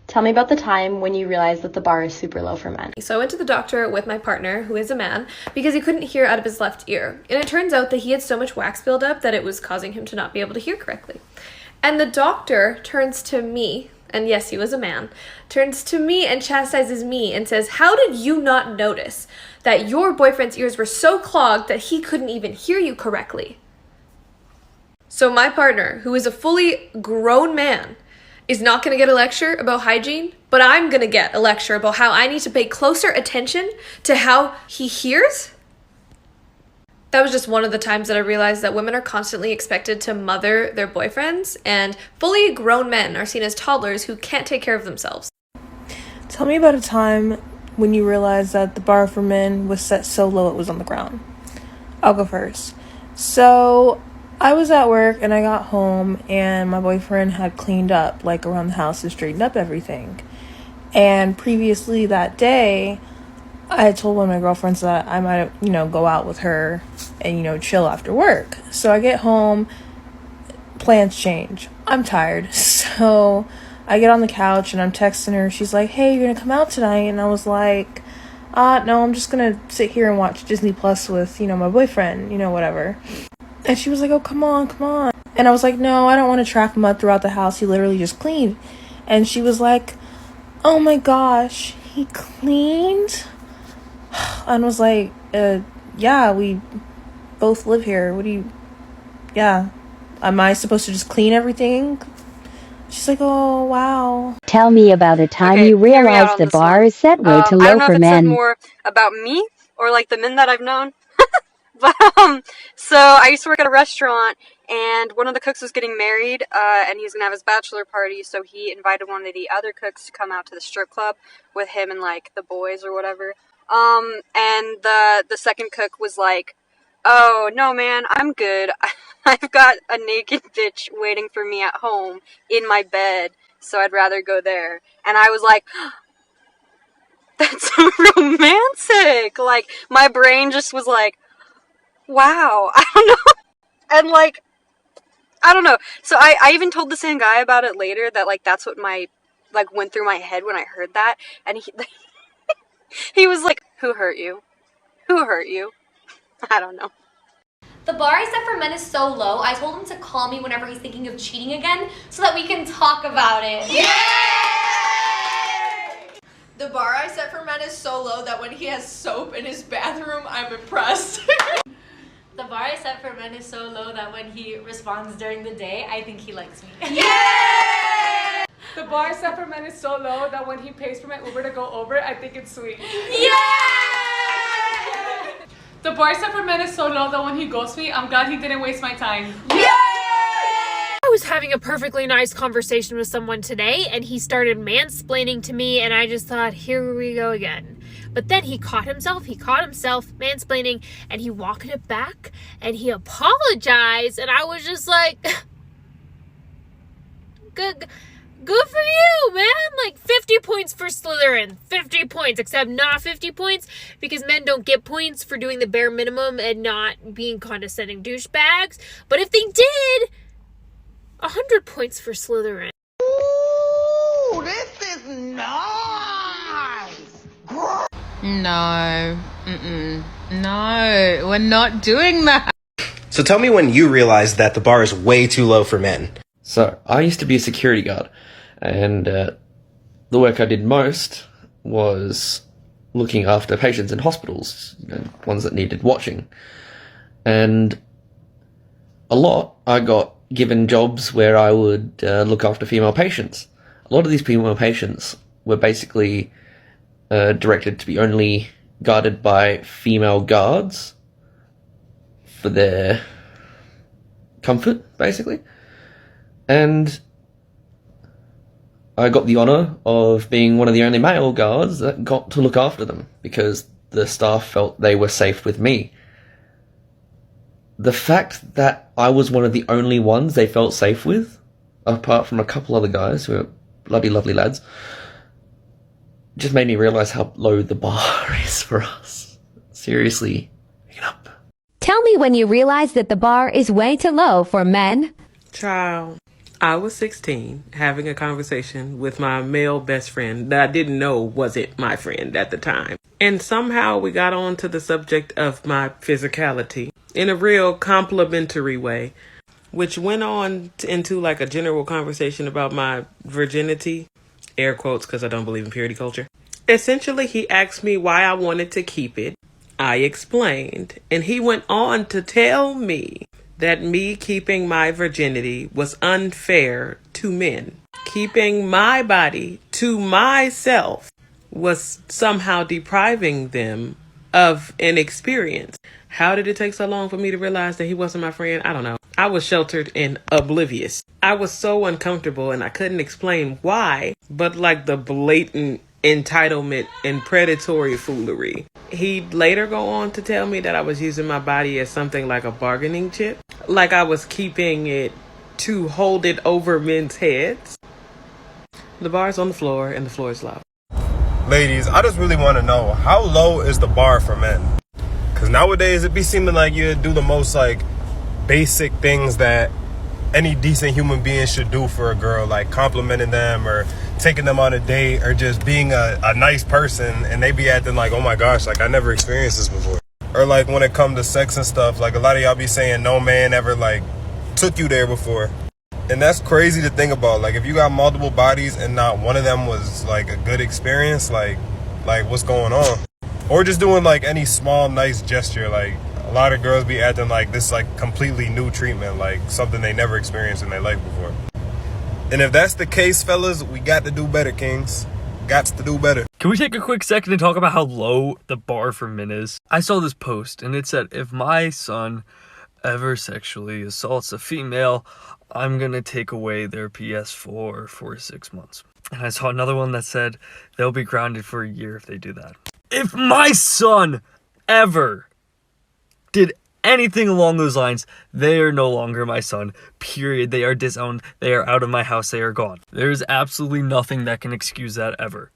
Tell me about the time when you realized that the bar is super low for men. So I went to the doctor with my partner, who is a man, because he couldn't hear out of his left ear. And it turns out that he had so much wax buildup that it was causing him to not be able to hear correctly. And the doctor turns to me, and yes, he was a man, turns to me and chastises me and says, "How did you not notice that your boyfriend's ears were so clogged that he couldn't even hear you correctly?" So my partner, who is a fully grown man, is not going to get a lecture about hygiene, but I'm going to get a lecture about how I need to pay closer attention to how he hears. That was just one of the times that I realized that women are constantly expected to mother their boyfriends, and fully grown men are seen as toddlers who can't take care of themselves. Tell me about a time when you realized that the bar for men was set so low it was on the ground. I'll go first. So I was at work and I got home and my boyfriend had cleaned up like around the house and straightened up everything. And previously that day, I had told one of my girlfriends that I might, go out with her and, chill after work. So I get home, plans change. I'm tired. So I get on the couch and I'm texting her. She's like, "Hey, you're going to come out tonight?" And I was like, no, I'm just going to sit here and watch Disney Plus with, my boyfriend, whatever. And she was like, "Oh, come on. And I was like, "No, I don't want to track mud throughout the house. He literally just cleaned." And she was like, "Oh my gosh, he cleaned?" And I was like, yeah, we both live here. Yeah. Am I supposed to just clean everything? She's like, "Oh, wow." Tell me about a time you realized the bar is set way too low for men. I don't know if it said more about me or like the men that I've known. But, so I used to work at a restaurant, and one of the cooks was getting married, and he was going to have his bachelor party, so he invited one of the other cooks to come out to the strip club with him and, like, the boys or whatever. And the second cook was like, "Oh, no, man, I'm good. I've got a naked bitch waiting for me at home in my bed, so I'd rather go there." And I was like, that's so romantic. Like, my brain just was like, wow, I don't know. And, like, I don't know. So I even told the same guy about it later, that, like, that's what went through my head when I heard that. And he was like, "Who hurt you? Who hurt you?" I don't know. The bar I set for men is so low, I told him to call me whenever he's thinking of cheating again so that we can talk about it. Yay! The bar I set for men is so low that when he has soap in his bathroom, I'm impressed. The bar I set for men is so low that when he responds during the day, I think he likes me. Yay! The bar set for men is so low that when he pays for my Uber to go over, I think it's sweet. Yay! The bar set for men is so low that when he ghosts me, I'm glad he didn't waste my time. Yay! I was having a perfectly nice conversation with someone today, and he started mansplaining to me, and I just thought, here we go again. But then he caught himself mansplaining, and he walked it back, and he apologized, and I was just like, good for you, man. Like 50 points for Slytherin. 50 points, except not 50 points because men don't get points for doing the bare minimum and not being condescending douchebags. But if they did, 100 points for Slytherin. Ooh, this is nice. No. No, we're not doing that. So tell me when you realized that the bar is way too low for men. So, I used to be a security guard, and the work I did most was looking after patients in hospitals, ones that needed watching. And a lot, I got given jobs where I would look after female patients. A lot of these female patients were basically directed to be only guarded by female guards for their comfort, basically. And I got the honour of being one of the only male guards that got to look after them because the staff felt they were safe with me. The fact that I was one of the only ones they felt safe with, apart from a couple other guys who are bloody lovely lads, just made me realise how low the bar is for us. Seriously, pick it up. Tell me me when you realized that the bar is way too low for men. Child, I was 16 having a conversation with my male best friend that I didn't know wasn't my friend at the time. And somehow we got on to the subject of my physicality in a real complimentary way, which went on into like a general conversation about my virginity, air quotes because I don't believe in purity culture. Essentially, he asked me why I wanted to keep it. I explained, and he went on to tell me that me keeping my virginity was unfair to men. Keeping my body to myself was somehow depriving them of an experience. How did it take so long for me to realize that he wasn't my friend? I don't know. I was sheltered and oblivious. I was so uncomfortable and I couldn't explain why, but like the blatant entitlement and predatory foolery. He'd later go on to tell me that I was using my body as something like a bargaining chip, like I was keeping it to hold it over men's heads. The bar's on the floor and the floor is loud. Ladies, I just really want to know, how low is the bar for men? Because nowadays it be seeming like you do the most like basic things that any decent human being should do for a girl, like complimenting them or taking them on a date or just being a nice person, and they be acting like, oh my gosh, like I never experienced this before. Or like when it comes to sex and stuff, like a lot of y'all be saying no man ever like took you there before. And that's crazy to think about. Like if you got multiple bodies and not one of them was like a good experience, like what's going on? Or just doing like any small nice gesture. Like a lot of girls be acting like this like completely new treatment, like something they never experienced in their life before. And if that's the case, fellas, we got to do better, kings. Gots to do better. Can we take a quick second to talk about how low the bar for men is? I saw this post and it said, if my son ever sexually assaults a female, I'm gonna take away their PS4 for 6 months. And I saw another one that said they'll be grounded for a year if they do that. If my son ever did anything along those lines, they are no longer my son, period. They are disowned, they are out of my house, they are gone. There is absolutely nothing that can excuse that ever.